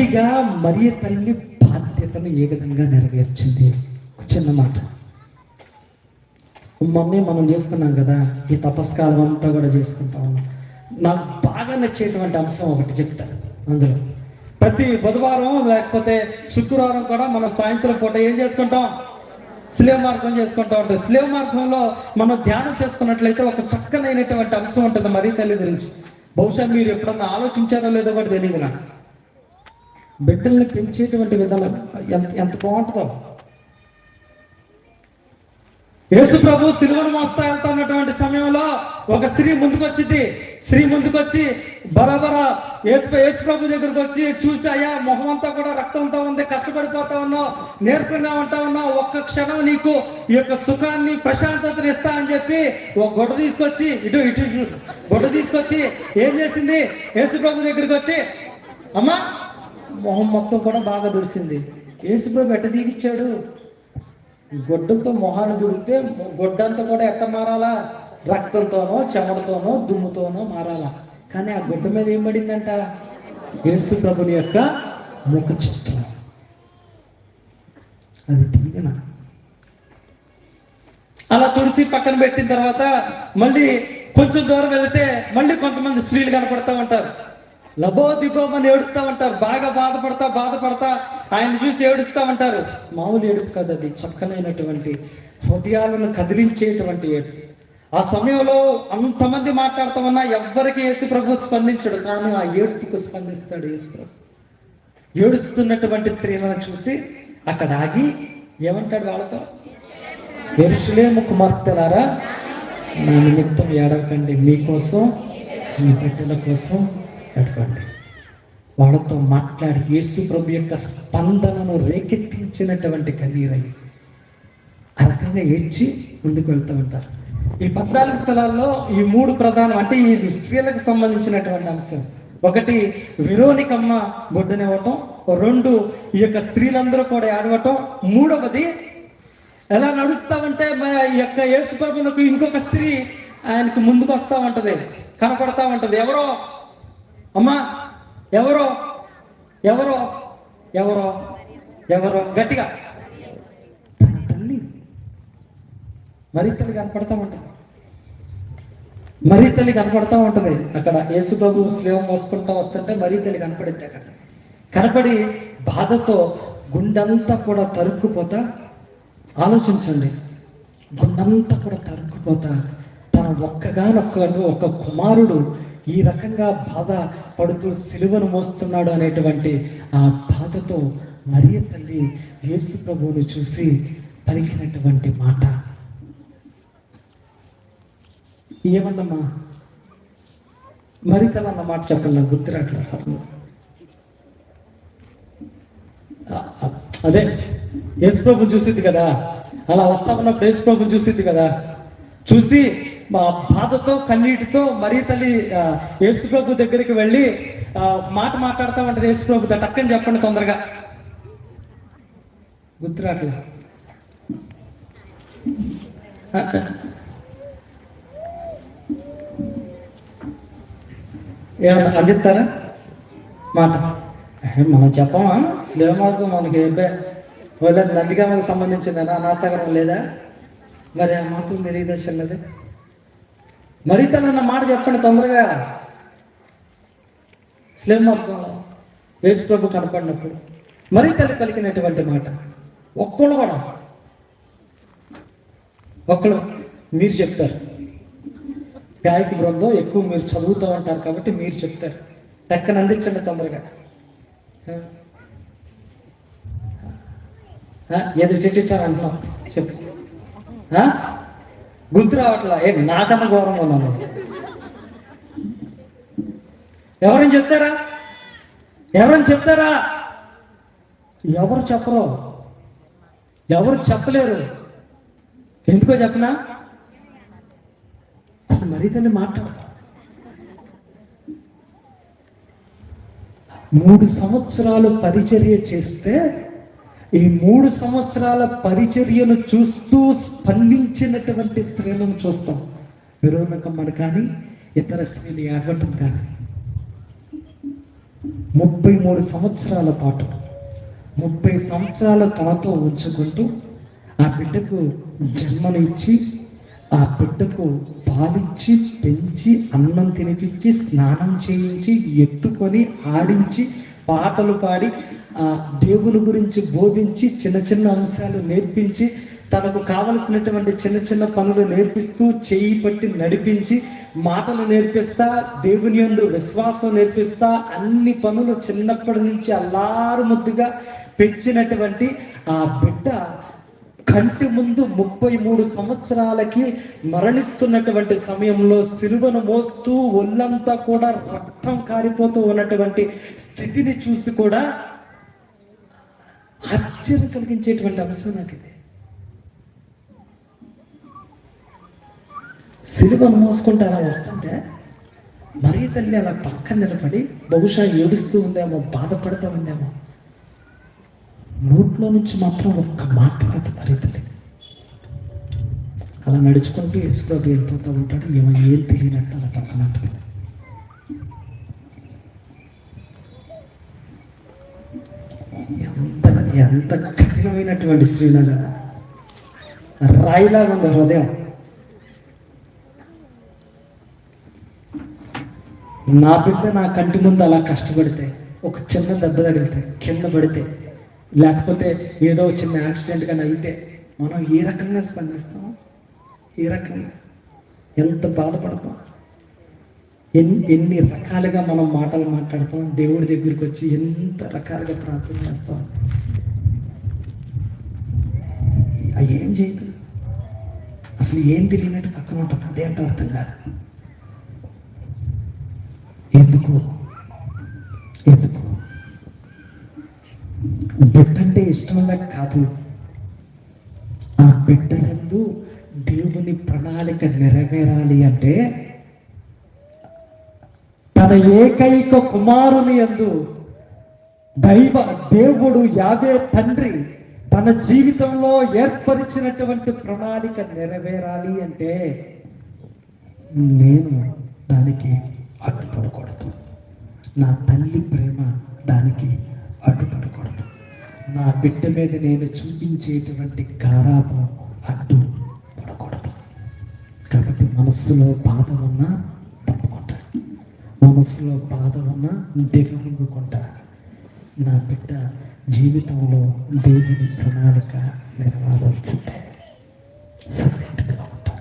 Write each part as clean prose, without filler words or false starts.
తల్లిగా మరియ తల్లి బాధ్యతను ఏ విధంగా నెరవేర్చింది? చిన్న మాట. మొన్నే మనం చేసుకున్నాం కదా, ఈ తపస్కాలం అంతా కూడా చేసుకుంటా ఉన్నాం. నాకు బాగా నచ్చేటువంటి అంశం ఒకటి చెప్తాను. అందులో ప్రతి బుధవారం లేకపోతే శుక్రవారం కూడా మనం సాయంత్రం పూట ఏం చేసుకుంటాం? శిలువ మార్గం చేసుకుంటా ఉంటాం. శిలువ మార్గంలో మనం ధ్యానం చేసుకున్నట్లయితే ఒక చక్కనైనటువంటి అంశం ఉంటుంది మరియ తల్లి గురించి. బహుశా మీరు ఎప్పుడన్నా ఆలోచించారో లేదో కూడా తెలియదు నాకు. బిడ్డల్ని పెంచేటువంటి విధానం ఎంత బాగుంటుందో. యేసు ప్రభు సిలువను మోస్తా వెళ్తా ఉన్నటువంటి సమయంలో ఒక స్త్రీ ముందుకొచ్చి బరాబరా యేసు ప్రభు దగ్గరకు వచ్చి చూసి, అయ్యా మొహం అంతా కూడా రక్తంతో ఉంది, కష్టపడిపోతా ఉన్నావు, నీరసంగా ఉంటా ఉన్నావు, ఒక్క క్షణం నీకు ఈ యొక్క సుఖాన్ని ప్రశాంతతను ఇస్తా అని చెప్పి ఒక గొడ్డ తీసుకొచ్చి గొడ్డ తీసుకొచ్చి ఏం చేసింది? యేసు ప్రభు దగ్గరికి వచ్చి, అమ్మా మొహం మొత్తం కూడా బాగా దుడిసింది. యేసు ప్రభు ఎట్ట దీవిచ్చాడు? గొడ్డలతో మొహాన్ని దుడితే గొడ్డంతా కూడా ఎట్ట మారాలా? రక్తంతోనో చెమటతోనో దుమ్ముతోనో మారాలా. కానీ ఆ గొడ్డ మీద ఏం పడిందంట? యేసు ప్రభుని యొక్క ముఖ చిత్రం. అది దీవెన. అలా తుడిచి పక్కన పెట్టిన తర్వాత మళ్ళీ కొంచెం దూరం వెళితే మళ్ళీ కొంతమంది స్త్రీలు కనపడతా ఉంటారు. లబో దిబోమని ఏడుస్తూ ఉంటారు. బాగా బాధపడతా ఆయన చూసి ఏడుస్తూ ఉంటారు. మామూలు ఏడుపు కాదు, అది చక్కనైనటువంటి హృదయాలను కదిలించేటువంటి ఏడుపు. ఆ సమయంలో అంతమంది మాట్లాడుతూ ఉన్నా ఎవ్వరికి యేసు ప్రభు స్పందించడు, కానీ ఆ ఏడుపుకు స్పందిస్తాడు యేసు ప్రభు. ఏడుస్తున్నటువంటి స్త్రీలను చూసి అక్కడ ఆగి ఏమంటాడు వాళ్ళతో? యెరూషలేము కుమార్తెలారా, నా నిమిత్తం ఏడవకండి, మీకోసం మీ బిడ్డల కోసం ఏడవండి. వాళ్ళతో మాట్లాడి యేసు ప్రభు యొక్క స్పందనను రేకెత్తించినటువంటి కన్నీరయ్యి ఆ రకంగా ఏడ్చి ముందుకు వెళ్తూ ఉంటారు. ఈ 14 స్థలాల్లో ఈ 3 ప్రధానం, అంటే ఈ స్త్రీలకు సంబంధించినటువంటి అంశం. ఒకటి వెరోనికమ్మ బొడ్డునివ్వటం, 2 ఈ యొక్క స్త్రీలందరూ కూడా ఏడవటం, 3వది ఎలా నడుస్తామంటే ఈ యొక్క యేసు ప్రభువునకు ఇంకొక స్త్రీ ఆయనకు ముందుకు వస్తూ ఉంటది, కనపడతా ఉంటది. ఎవరో అమ్మా, ఎవరో ఎవరో ఎవరో ఎవరో గట్టిగా తన తల్లి మరియ తల్లి కనపడతా ఉంటది. అక్కడ యేసు ప్రభు స్లేవ మోసుకుంటా వస్తుంటే మరియ తల్లి కనపడింది. అక్కడ కనపడి బాధతో గుండంతా కూడా తరుక్కుపోతా, ఆలోచించండి, గుండంతా కూడా తరుక్కుపోతా తన ఒక కుమారుడు ఈ రకంగా బాధ పడుతూ సిలువను మోస్తున్నాడు అనేటువంటి ఆ బాధతో మరియ తల్లి యేసు ప్రభువును చూసి పలికినటువంటి మాట ఏమన్నమ్మా? మరి తల అన్న మాట చెప్పండి, నాకు గుర్తురాట్లా అసలు. అదే యేసు ప్రభు చూసింది కదా, అలా వస్తా ఉన్నప్పుడు యేసు ప్రభు చూసింది కదా, చూసి బాధతో కన్నీటితో మరియ తల్లి యేసు ప్రభు దగ్గరికి వెళ్ళి మాట మాట్లాడుతూ ఉంటది. యేసు ప్రభు టక్కని చెప్పండి తొందరగా, గుర్తురాట్లే. ఏమన్నా అందిస్తారా మాట? మనం చెప్పమా? స్లేవ మార్గం మనకి వాళ్ళ నందిగామకు సంబంధించిందా? నాసాగరం లేదా? మరి ఆ మాత్రం తెలియదర్శనది. మరి తనన్న మాట చెప్పండి తొందరగా. స్లేవ మార్గంలో యేసు ప్రభు కనపడినప్పుడు మరి తల్లి పలికినటువంటి మాట ఒక్కళ్ళు మీరు చెప్తారు. గాయక బృందం ఎక్కువ మీరు చదువుతూ ఉంటారు కాబట్టి మీరు చెప్తారు. టక్కన అందించండి తొందరగా. ఎదురు చెట్టించాను అంటున్నాం, చెప్పు. గుర్తు రావట్లా? నాకన్నా గౌరవం ఉన్నాను. ఎవరైనా చెప్తారా? ఎవరు చెప్పరు, ఎవరు చెప్పలేరు. ఎందుకో చెప్పనా? అసలు మరీ తల్లి మాట్లాడతారు. 3 సంవత్సరాలు పరిచర్య చేస్తే ఈ 3 సంవత్సరాల పరిచర్యను చూస్తూ స్పందించినటువంటి స్త్రీలను చూస్తాం. వెరోనికమ్మను కానీ ఇతర స్త్రీని ఏడవటం కానీ 33 సంవత్సరాల పాటు 30 సంవత్సరాలు తనతో ఉంచుకుంటూ ఆ బిడ్డకు జన్మనిచ్చి ఆ బిడ్డకు పాలిచ్చి పెంచి అన్నం తినిపించి స్నానం చేయించి ఎత్తుకొని ఆడించి పాటలు పాడి ఆ దేవుని గురించి బోధించి చిన్న చిన్న అంశాలు నేర్పించి తనకు కావలసినటువంటి చిన్న చిన్న పనులు నేర్పిస్తూ చేయి పట్టి నడిపించి మాటలు నేర్పిస్తా దేవుని యందు విశ్వాసం నేర్పిస్తా అన్ని పనులు చిన్నప్పటి నుంచి అల్లారు ముద్దుగా పెంచినటువంటి ఆ బిడ్డ కంటి ముందు 33 సంవత్సరాలకి మరణిస్తున్నటువంటి సమయంలో సిలువను మోస్తూ ఒళ్ళంతా కూడా రక్తం కారిపోతూ ఉన్నటువంటి స్థితిని చూసి కూడా ఆశ్చర్యం కలిగించేటువంటి అంశం నాకు ఇది. సిలువను మోసుకుంటే అలా వస్తుంటే మరీ తల్లి అలా పక్కన నిలబడి బహుశా ఏడుస్తూ ఉందేమో, బాధపడుతూ ఉందేమో, నోట్లో నుంచి మాత్రం ఒక్క మాట రాదు మరీ తల్లి. అలా నడుచుకుంటూ యేసుప్రభు వెళ్ళిపోతూ ఉంటాడు. ఏం తెలియనట్టు అలా పక్కన ఉంటుంది. ఎంత కఠినమైనటువంటి స్త్రీలాగా, రాయిలాగా ఉంది హృదయం. నా బిడ్డ నా కంటి ముందు అలా కష్టపడితే, ఒక చిన్న దెబ్బ తగిలితే, కింద పడితే, లేకపోతే ఏదో చిన్న యాక్సిడెంట్ కానీ అయితే మనం ఏ రకంగా స్పందిస్తాం? ఏ రకంగా, ఎంత బాధపడతాం, ఎన్ని రకాలుగా మనం మాటలు మాట్లాడతాం, దేవుడి దగ్గరికి వచ్చి ఎంత రకాలుగా ప్రార్థన చేస్తాం. ఏం చేయదు, అసలు ఏం తెలియనట్టు పక్కన ఉంటాం. అదేంటో అర్థం కాదు. ఎందుకు బిడ్డ అంటే ఇష్టంగా కాదు, ఆ బిడ్డ యందు దేవుని ప్రణాళిక నెరవేరాలి అంటే తన ఏకైక కుమారుని యందు దేవుడు యావే తండ్రి తన జీవితంలో ఏర్పరిచినటువంటి ప్రణాళిక నెరవేరాలి అంటే నేను దానికి అడ్డుపడకూడదు. నా తల్లి ప్రేమ దానికి అడ్డుపడకూడదు. నా బిడ్డ మీద నేను చూపించేటువంటి గారాబం అడ్డు పడకూడదు. కాబట్టి మనస్సులో బాధ ఉన్నా తప్పుకుంటా, మనస్సులో బాధ ఉన్నా దిగలుగుకుంటా. నా బిడ్డ జీవితంలో దేవుని ప్రణాళిక నెరవేరాల్సిందే. సైలెంట్గా ఉంటా.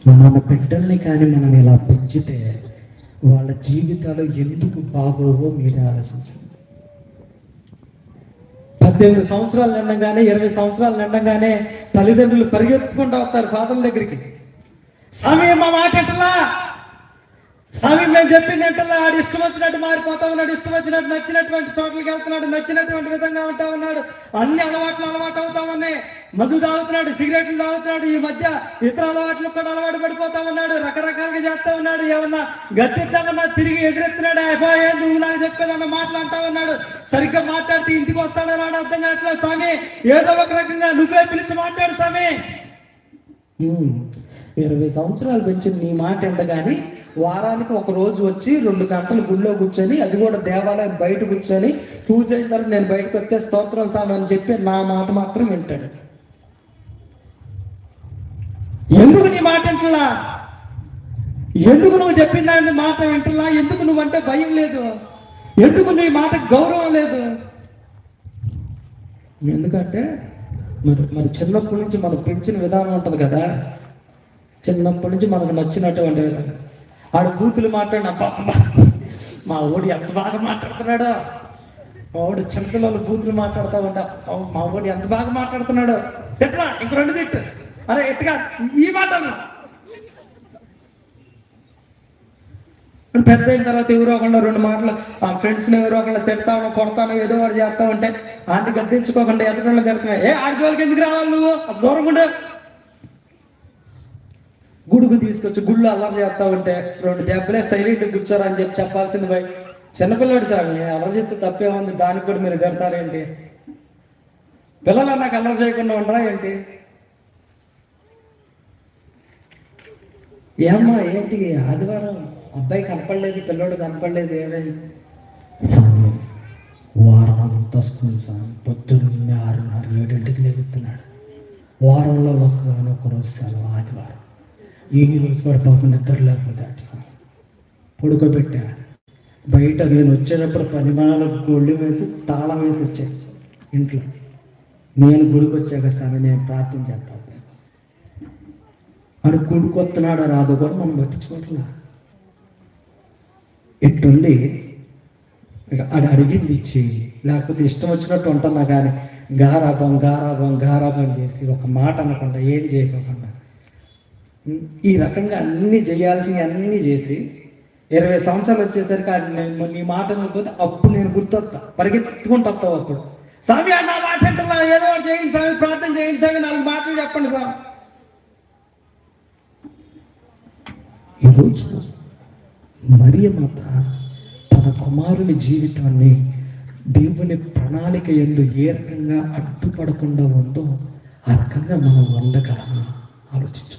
మన బిడ్డల్ని కానీ మనం ఇలా పెంచితే వాళ్ళ జీవితాలు ఎందుకు బాగోవో మీరే ఆలోచించండి. 18 సంవత్సరాలు నిండగానే, 20 సంవత్సరాలు నిండగానే తల్లిదండ్రులు పరిగెత్తుకుంటూ వస్తారు ఫాదర్ల దగ్గరికి. స్వామి మా మాట అంటలా, స్వామి మేము చెప్పింది అంటలా, ఆడు ఇష్టం వచ్చినట్టు మారిపోతా ఉన్నాడు, ఇష్టం వచ్చినట్టు నచ్చినటువంటి చోట్లకి వెళ్తున్నాడు, నచ్చినటువంటి విధంగా ఉంటా ఉన్నాడు, అన్ని అలవాట్లు అవుతా ఉన్నాయి. మధు తాగుతున్నాడు, సిగరెట్లు తాగుతున్నాడు, ఈ మధ్య ఇతర అలవాట్లు కూడా అలవాటు పడిపోతా ఉన్నాడు, రకరకాలుగా చేస్తా ఉన్నాడు. ఏమన్నా గద్దెద్దామన్నా తిరిగి ఎదురెత్తున్నాడు. అయిపోయే నువ్వు నాకు చెప్పేదన్న మాటలు అంటా ఉన్నాడు. సరిగ్గా మాట్లాడితే ఇంటికి వస్తాడో రాడు అర్థం కావట్లేదు. స్వామి ఏదో ఒక రకంగా నువ్వే పిలిచి మాట్లాడు స్వామి. 20 సంవత్సరాలు పెంచి నీ మాట ఎండగాని వారానికి ఒక రోజు వచ్చి 2 గంటలు గుళ్ళో కూర్చొని, అది కూడా దేవాలయం బయట కూర్చొని పూజ అయిన తర్వాత నేను బయటకు వస్తే స్తోత్రం స్వామి అని చెప్పి నా మాట మాత్రం వింటాడు. ఎందుకు నీ మాట వింటలా? ఎందుకు నువ్వు చెప్పిన దాని మాట వింటలా? ఎందుకు నువ్వంటే భయం లేదు? ఎందుకు నీ మాటకు గౌరవం లేదు? ఎందుకంటే మరి చిన్నప్పటి నుంచి మనకు పెంచిన విధానం ఉంటుంది కదా. చిన్నప్పటి నుంచి మనకు నచ్చినటువంటి విధంగా ఆడు బూతులు మాట్లాడిన మా ఓడి ఎంత బాగా మాట్లాడుతున్నాడు, మా ఓడి చిన్నపిల్లలు బూతులు మాట్లాడుతూ ఉంటా, మా ఓడి ఎంత బాగా మాట్లాడుతున్నాడు, తిట్టరా ఇంక 2 తిట్టు, అరే ఎట్టుగా ఈ మాటలు. పెద్ద అయిన తర్వాత ఎవరో ఒకళ్ళు 2 మాటలు ఆ ఫ్రెండ్స్ని ఎవరో ఒకళ్ళు తిడతాను కొడతాను ఏదో వాడు చేస్తా ఉంటే ఆంటీ గద్దించుకోకుండా ఎదురు తిడుతున్నాయి. ఆడి జోలికి ఎందుకు రావాలి నువ్వు, దూరం ఉండే. గుడుకు తీసుకొచ్చి గుళ్ళు అల్లరి చేస్తా ఉంటే 2 దెబ్బలే సైలెంట్ కూర్చోరా అని చెప్పాల్సింది పోయి చిన్నపిల్లడు స్వామి అల్లరి చేస్తే తప్పే ఉంది, దానికి కూడా మీరు తిడతారేంటి? పిల్లలు నాకు అల్లరి చేయకుండా ఉండరా ఏంటి? ఏమ్మా ఏంటి ఆదివారం అబ్బాయి కనపడలేదు, పిల్లోడు కనపడలేదు, ఏమైంది? స్వామి వారం అంతా స్కూల్ స్వామి, పొద్దున్నే 6:30 7ంటికి లేగుతున్నాడు. వారంలో ఒక్క రోజు సెలవు ఆదివారం. ఈ రోజు కూడా పాపం నిద్ర లేకపోతే స్వామి పడుకోబెట్టా. బయట నేను వచ్చేటప్పుడు పరిమాణాలకు గొళ్ళు వేసి తాళం వేసి వచ్చాను ఇంట్లో. నేను గుడికి వచ్చాక స్వామి నేను ప్రార్థన చేస్తాను అని. గుడికి వస్తున్నాడు రాదు కూడా మనం పట్టించుకోవట్లా. ఎట్టుండి అది అడిగింది ఇచ్చి, లేకపోతే ఇష్టం వచ్చినట్టు ఉంటున్నా కానీ గారాబం చేసి ఒక మాట అనకుండా ఏం చేయకుండా ఈ రకంగా అన్నీ చేయాల్సినవి అన్నీ చేసి 20 సంవత్సరాలు వచ్చేసరికి నీ మాట అనకపోతే అప్పుడు నేను గుర్తొస్తా, పరిగెత్తుకుంటూ వస్తావు. అప్పుడు స్వామి నా మాట అంటున్నా, ఏదో ఒకటి చేయండి స్వామి, ప్రార్థన చేయండి స్వామి, 4 మాటలు చెప్పండి స్వామి. ఈరోజు మరియ మాత తన కుమారుని జీవితాన్ని దేవుని ప్రణాళిక యందు ఏ రకంగా అడ్డుపడకుండా ఉందో ఆ రకంగా మనం ఉండగలమా ఆలోచించు.